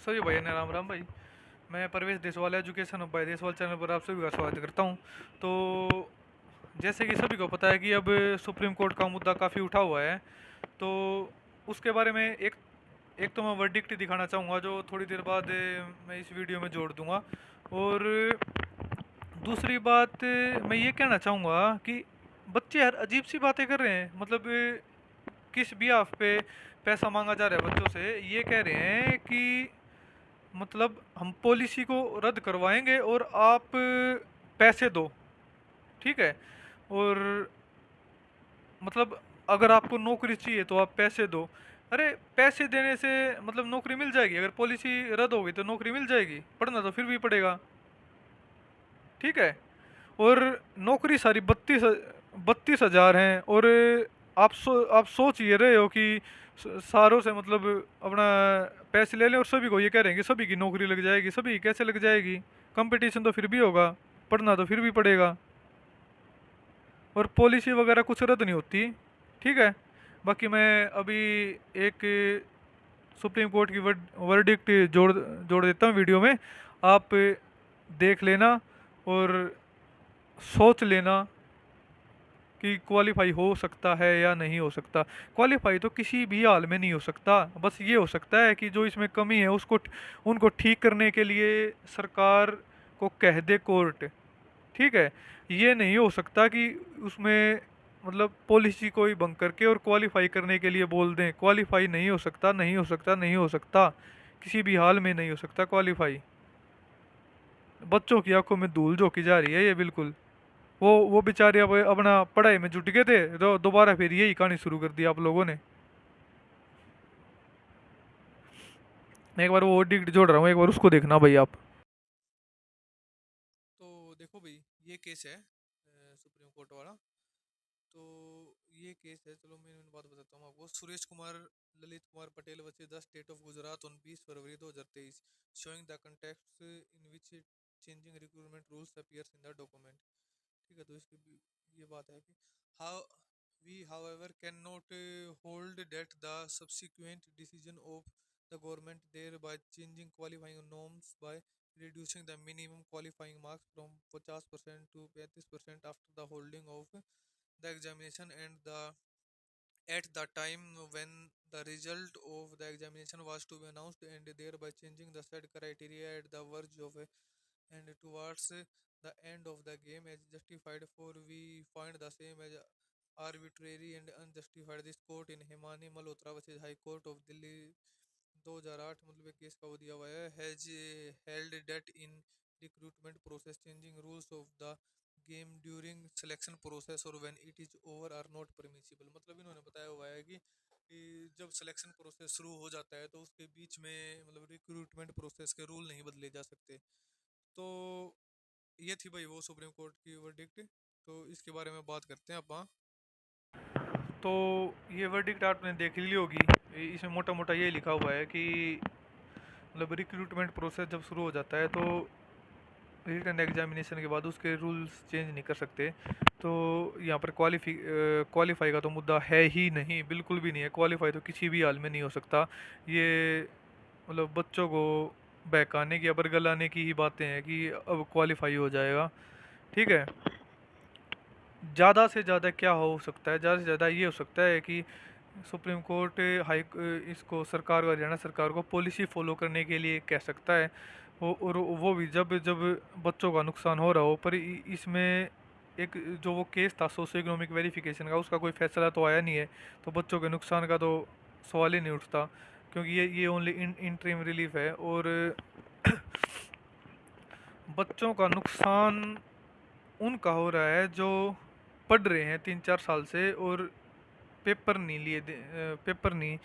सभी भैया ने राम राम भाई। मैं परवेश देसवाल एजुकेशन ऑफ भाई देसवाल चैनल पर आप सभी का स्वागत करता हूँ। तो जैसे कि सभी को पता है कि अब सुप्रीम कोर्ट का मुद्दा काफ़ी उठा हुआ है। तो उसके बारे में एक एक तो मैं वर्डिक्ट दिखाना चाहूँगा जो थोड़ी देर बाद मैं इस वीडियो में जोड़ दूंगा। और दूसरी बात मैं ये कहना चाहूँगा कि बच्चे यार अजीब सी बातें कर रहे हैं। मतलब किस बिहाफ पे पैसा मांगा जा रहा है बच्चों से, ये कह रहे हैं कि मतलब हम पॉलिसी को रद्द करवाएंगे और आप पैसे दो, ठीक है। और मतलब अगर आपको नौकरी चाहिए तो आप पैसे दो। अरे पैसे देने से मतलब नौकरी मिल जाएगी? अगर पॉलिसी रद्द होगी तो नौकरी मिल जाएगी, पढ़ना तो फिर भी पड़ेगा, ठीक है। और नौकरी सारी 32,000 हैं। और आप सोच ये रहे हो कि सारों से मतलब अपना पैसे ले लें और सभी को ये कह रहे हैं कि सभी की नौकरी लग जाएगी। सभी की कैसे लग जाएगी? कंपटीशन तो फिर भी होगा, पढ़ना तो फिर भी पड़ेगा। और पॉलिसी वगैरह कुछ रद्द नहीं होती, ठीक है। बाकी मैं अभी एक सुप्रीम कोर्ट की वर्डिक्ट जोड़ जोड़ देता हूँ वीडियो में, आप देख लेना और सोच लेना कि क्वालिफाई हो सकता है या नहीं हो सकता। क्वालिफाई तो किसी भी हाल में नहीं हो सकता। बस ये हो सकता है कि जो इसमें कमी है उसको उनको ठीक करने के लिए सरकार को कह दे कोर्ट, ठीक है। ये नहीं हो सकता कि उसमें मतलब पॉलिसी को ही भंग करके और क्वालिफाई करने के लिए बोल दें। क्वालिफाई नहीं हो सकता, नहीं हो सकता, नहीं हो सकता, किसी भी हाल में नहीं हो सकता क्वालिफाई। बच्चों की आंखों में धूल झोंकी जा रही है ये बिल्कुल। वो बेचारे अब अपना पढ़ाई में जुट गए थे तो दोबारा फिर यही कहानी शुरू कर दी आप लोगों ने। मैं एक बार वो डिक्ट जोड़ रहा हूँ, एक बार उसको देखना भाई आप। तो देखो भाई, ये केस है सुप्रीम कोर्ट वाला। तो ये केस है, चलो मैं बात बताता हूँ आपको। Suresh Kumar Lalit Kumar Patel versus the state of Gujarat on 20 February 2023, showing the context in which changing recruitment rules appears in the document, ठीक है। तो इसकी ये बात है कि how we however cannot hold that the subsequent decision of the government thereby changing qualifying norms by reducing the minimum qualifying marks from 50% to 35% after the holding of the examination and the at the time when the result of the examination was to be announced, and thereby changing the said criteria at the verge of and towards the end of the game as justified, for we find the same as arbitrary and unjustified। This court in Himani Malhotra versus High Court of Delhi 2008 मतलब एक case का वो दिया हुआ है, has held that in recruitment process changing rules of the game during selection process और when it is over are not permissible. मतलब इन्होंने बताया हुआ है कि जब सिलेक्शन प्रोसेस शुरू हो जाता है तो उसके बीच में मतलब रिक्रूटमेंट प्रोसेस के रूल नहीं बदले जा सकते। तो ये थी भाई वो सुप्रीम कोर्ट की वर्डिक्ट। तो इसके बारे में बात करते हैं अपन। तो ये वर्डिक्ट आपने देख ली होगी। इसमें मोटा मोटा ये लिखा हुआ है कि मतलब रिक्रूटमेंट प्रोसेस जब शुरू हो जाता है तो रिटन एग्जामिनेशन के बाद उसके रूल्स चेंज नहीं कर सकते। तो यहाँ पर क्वालिफाई का तो मुद्दा है ही नहीं, बिल्कुल भी नहीं है। क्वालिफाई तो किसी भी हाल में नहीं हो सकता। ये मतलब बच्चों को बहकाने की या बरगलाने की ही बातें हैं कि अब क्वालिफाई हो जाएगा, ठीक है। ज़्यादा से ज़्यादा क्या हो सकता है? ज़्यादा से ज़्यादा ये हो सकता है कि सुप्रीम कोर्ट इसको सरकार को, हरियाणा सरकार को पॉलिसी फॉलो करने के लिए कह सकता है। और वो भी जब जब बच्चों का नुकसान हो रहा हो। पर इसमें एक जो वो केस था सोशो इकोनॉमिक वेरिफिकेशन का, उसका कोई फैसला तो आया नहीं है। तो बच्चों के नुकसान का तो सवाल ही नहीं उठता, क्योंकि ये ओनली इंटरिम रिलीफ है। और बच्चों का नुकसान उनका हो रहा है जो पढ़ रहे हैं 3-4 साल से और पेपर नहीं पेपर नहीं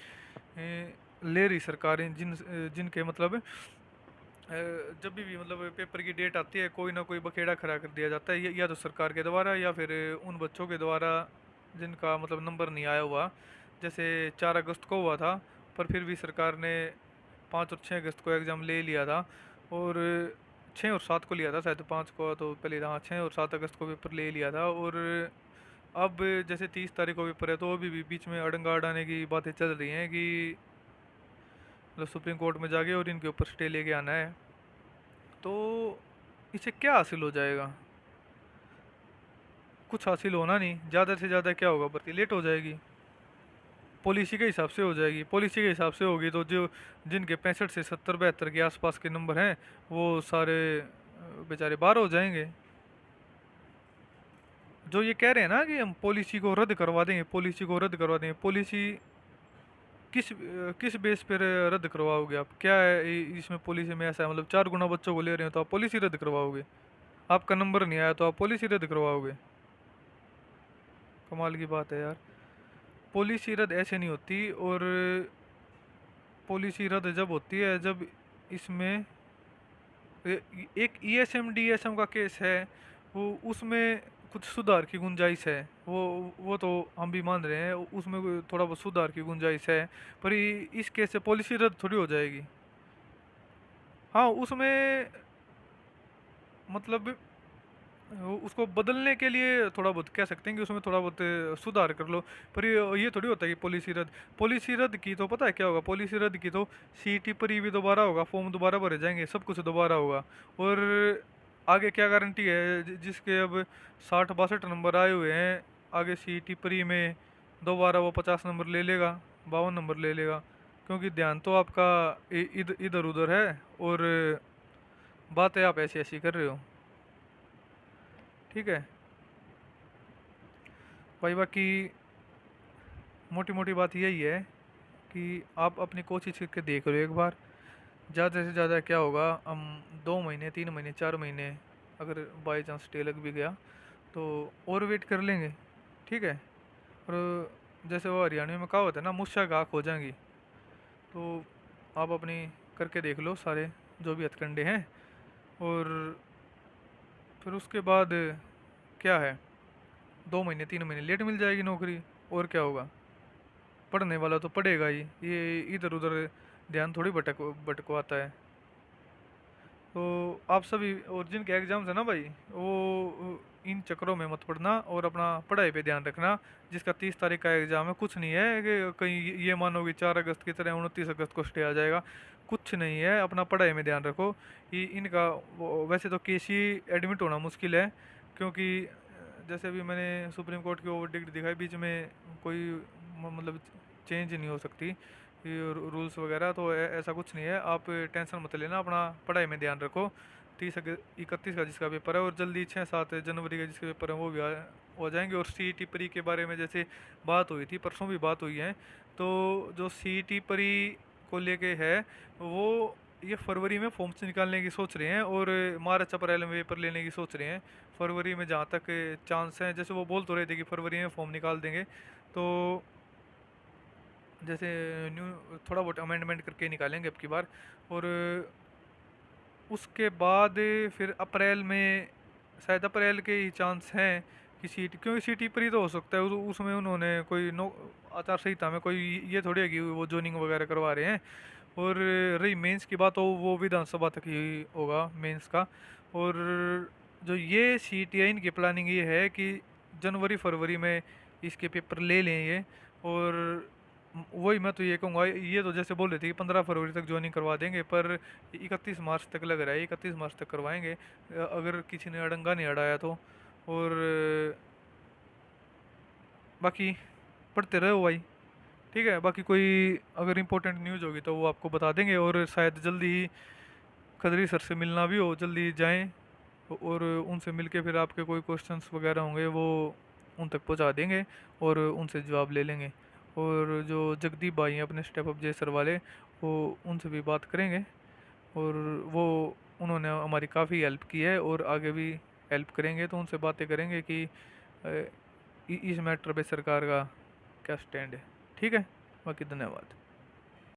ले रही सरकारें। जिनके मतलब जब भी मतलब पेपर की डेट आती है कोई ना कोई बखेड़ा खड़ा कर दिया जाता है, या तो सरकार के द्वारा या फिर उन बच्चों के द्वारा जिनका मतलब नंबर नहीं आया हुआ। जैसे 4 अगस्त को हुआ था, पर फिर भी सरकार ने 5 और 6 अगस्त को एग्ज़ाम ले लिया था। और 6 और 7 को लिया था शायद, 5 को तो पहले, हाँ 6 और 7 अगस्त को पेपर ले लिया था। और अब जैसे 30 तारीख को पेपर है तो अभी भी बीच में अड़ंगा अड़ाने की बातें चल रही हैं कि मतलब सुप्रीम कोर्ट में जाके और इनके ऊपर स्टे लेके आना है। तो इसे क्या हासिल हो जाएगा? कुछ हासिल होना नहीं, ज़्यादा से ज़्यादा क्या होगा, भर्ती लेट हो जाएगी। पॉलिसी के हिसाब से हो जाएगी, पॉलिसी के हिसाब से होगी तो जो जिनके 65 से 70 72 के आसपास के नंबर हैं वो सारे बेचारे बाहर हो जाएंगे। जो ये कह रहे हैं ना कि हम पॉलिसी को रद्द करवा देंगे, पॉलिसी को रद्द करवा देंगे, पॉलिसी किस बेस पर रद्द करवाओगे आप? क्या है इसमें पॉलिसी में ऐसा है, मतलब 4 गुना बच्चों को ले रहे हो तो आप पॉलिसी रद्द करवाओगे? आपका नंबर नहीं आया तो आप पॉलिसी रद्द करवाओगे? कमाल की बात है यार। पॉलिसी रद्द ऐसे नहीं होती, और पॉलिसी रद्द जब होती है जब इसमें एक ईएसएम डीएसएम का केस है, वो उसमें कुछ सुधार की गुंजाइश है। वो तो हम भी मान रहे हैं उसमें कोई थोड़ा बहुत सुधार की गुंजाइश है। पर इस केस से पॉलिसी रद्द थोड़ी हो जाएगी। हाँ उसमें मतलब उसको बदलने के लिए थोड़ा बहुत कह सकते हैं कि उसमें थोड़ा बहुत सुधार कर लो। पर ये थोड़ी होता है कि पॉलिसी रद्द की तो पता है क्या होगा? पॉलिसी रद्द की तो सीईटी पर ही भी दोबारा होगा, फॉर्म दोबारा भरे जाएंगे, सब कुछ दोबारा होगा। और आगे क्या गारंटी है जिसके अब 60 62 नंबर आए हुए हैं, आगे सीईटी प्री में दोबारा वो 50 नंबर ले लेगा, 52 नंबर ले लेगा? क्योंकि ध्यान तो आपका इधर उधर है, और बातें आप ऐसी ऐसी कर रहे हो। ठीक है भाई, बाकी मोटी मोटी बात यही है कि आप अपनी कोशिश करके देख लो एक बार। ज़्यादा से ज़्यादा क्या होगा, हम 2 महीने 3 महीने 4 महीने अगर बाई चांस स्टे लग भी गया तो और वेट कर लेंगे। ठीक है। और जैसे वो हरियाणवी में कहावत है ना, मुझसे गाहक हो जाएंगी। तो आप अपनी करके देख लो सारे जो भी हथकंडे हैं, और फिर उसके बाद क्या है, 2 महीने 3 महीने लेट मिल जाएगी नौकरी, और क्या होगा? पढ़ने वाला तो पढ़ेगा ही, ये इधर उधर ध्यान थोड़ी भटकवाता है। तो आप सभी और जिनके एग्जाम्स है ना भाई, वो इन चक्करों में मत पड़ना और अपना पढ़ाई पे ध्यान रखना। जिसका 30 तारीख का एग्जाम है, कुछ नहीं है कि कहीं ये मानो कि 4 अगस्त की तरह 29 अगस्त को स्टे आ जाएगा। कुछ नहीं है, अपना पढ़ाई में ध्यान रखो। ये इनका वैसे तो केस ही एडमिट होना मुश्किल है, क्योंकि जैसे अभी मैंने सुप्रीम कोर्ट की ओवर दिखाई, बीच में कोई मतलब चेंज नहीं हो सकती रूल्स वगैरह, तो ऐसा कुछ नहीं है। आप टेंशन मत लेना, अपना पढ़ाई में ध्यान रखो। 31 का जिसका पेपर है, और जल्दी 6 7 जनवरी का जिसके पेपर है वो भी हो जाएंगे। और सीईटी परी के बारे में जैसे बात हुई थी, परसों भी बात हुई है, तो जो सीईटी परी को लेके है वो ये फरवरी में फॉर्म्स निकालने की सोच रहे हैं, और मार्च अप्रैल में पेपर लेने की सोच रहे हैं। फरवरी में जहाँ तक चांस है, जैसे वो बोल तो रहे थे कि फरवरी में फॉर्म निकाल देंगे, तो जैसे न्यू थोड़ा बहुत अमेंडमेंट करके निकालेंगे अब की बार। और उसके बाद फिर अप्रैल में, शायद अप्रैल के ही चांस हैं कि सीट, क्योंकि सीटी पर ही तो हो सकता है। उसमें उन्होंने कोई नो आचार संहिता में कोई ये थोड़ी है कि वो जोनिंग वगैरह करवा रहे हैं। और रही मेंस की बात, तो वो विधानसभा तक ही होगा मेंस का। और जो ये सीट है, इनकी प्लानिंग ये है कि जनवरी फरवरी में इसके पेपर ले लें ये। और वही मैं तो ये कहूँगा, ये तो जैसे बोल रहे थे कि 15 फरवरी तक ज्वाइनिंग करवा देंगे, पर 31 मार्च तक लग रहा है, 31 मार्च तक करवाएंगे अगर किसी ने अड़ंगा नहीं अड़ाया तो। और बाकी पढ़ते रहो भाई। ठीक है, बाकी कोई अगर इम्पोर्टेंट न्यूज़ होगी तो वो आपको बता देंगे, और शायद जल्दी ही खदरी सर से मिलना भी हो, जल्दी जाएं और उनसे मिलके फिर आपके कोई क्वेश्चंस वगैरह होंगे वो उन तक पहुंचा देंगे, और उनसे जवाब ले लेंगे। और जो जगदीप भाई हैं अपने स्टेप अप जे सर वाले, वो उनसे भी बात करेंगे, और वो उन्होंने हमारी काफ़ी हेल्प की है और आगे भी हेल्प करेंगे, तो उनसे बातें करेंगे कि इस मैटर पे सरकार का क्या स्टैंड है। ठीक है, बाकी धन्यवाद।